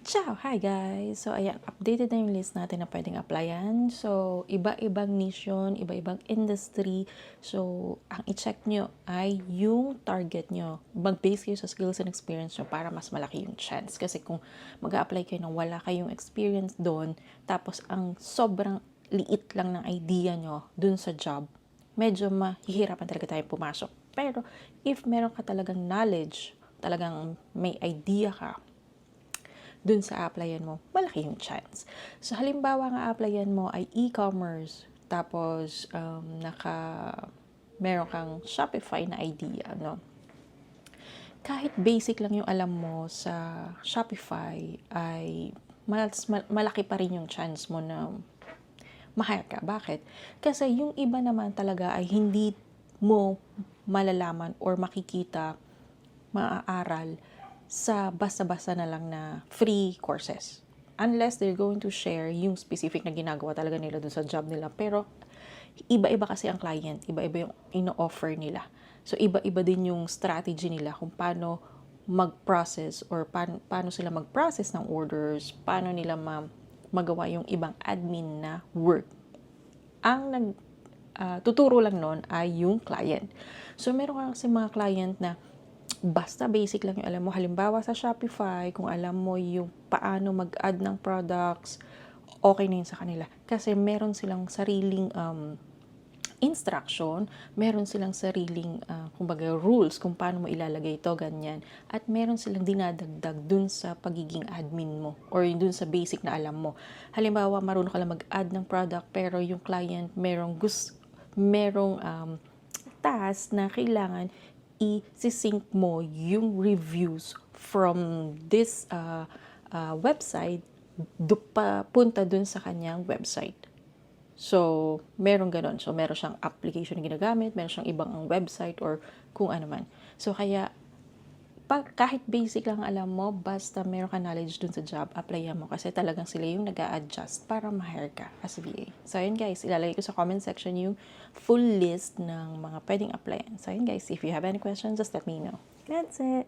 Ciao! Hi guys! So ayan, updated na yung list natin na pwedeng applyan. So iba-ibang niche yun, iba-ibang industry. So ang i-check nyo ay yung target nyo. Mag-base kayo sa skills and experience nyo para mas malaki yung chance. Kasi kung mag-a-apply kayo nang wala kayong experience doon, tapos ang sobrang liit lang ng idea nyo dun sa job, medyo mahihirapan talaga tayo pumasok. Pero if meron ka talagang knowledge, talagang may idea ka, dun sa applyan mo, malaki yung chance. So, halimbawa nga applyan mo ay e-commerce, tapos meron kang Shopify na idea, no? Kahit basic lang yung alam mo sa Shopify, ay malaki pa rin yung chance mo na ma-hire ka. Bakit? Kasi yung iba naman talaga ay hindi mo malalaman or makikita, maaaral sa basta-basta na lang na free courses. Unless they're going to share yung specific na ginagawa talaga nila dun sa job nila. Pero iba-iba kasi ang client, iba-iba yung ino-offer nila. So iba-iba din yung strategy nila kung paano mag-process or paano sila mag-process ng orders, paano nila magawa yung ibang admin na work. Ang tuturo lang nun ay yung client. So meron kasi mga client na basta basic lang yung alam mo. Halimbawa sa Shopify, kung alam mo yung paano mag-add ng products, okay na yun sa kanila. Kasi meron silang sariling instruction, meron silang sariling kumbaga rules kung paano mo ilalagay ito, ganyan. At meron silang dinadagdag dun sa pagiging admin mo or dun sa basic na alam mo. Halimbawa, marunong ka lang mag-add ng product pero yung client merong task na kailangan i-sync mo yung reviews from this website papunta dun sa kanyang website. So, meron ganon. So, meron siyang application na ginagamit, meron siyang ibang website or kung ano man. So, kaya kahit basic lang alam mo, basta meron ka knowledge dun sa job, applyan mo kasi talagang sila yung nag-a-adjust para ma-hire ka as VA. So, ayun guys, ilalagay ko sa comment section yung full list ng mga pwedeng applyan. So, ayun guys, if you have any questions, just let me know. That's it!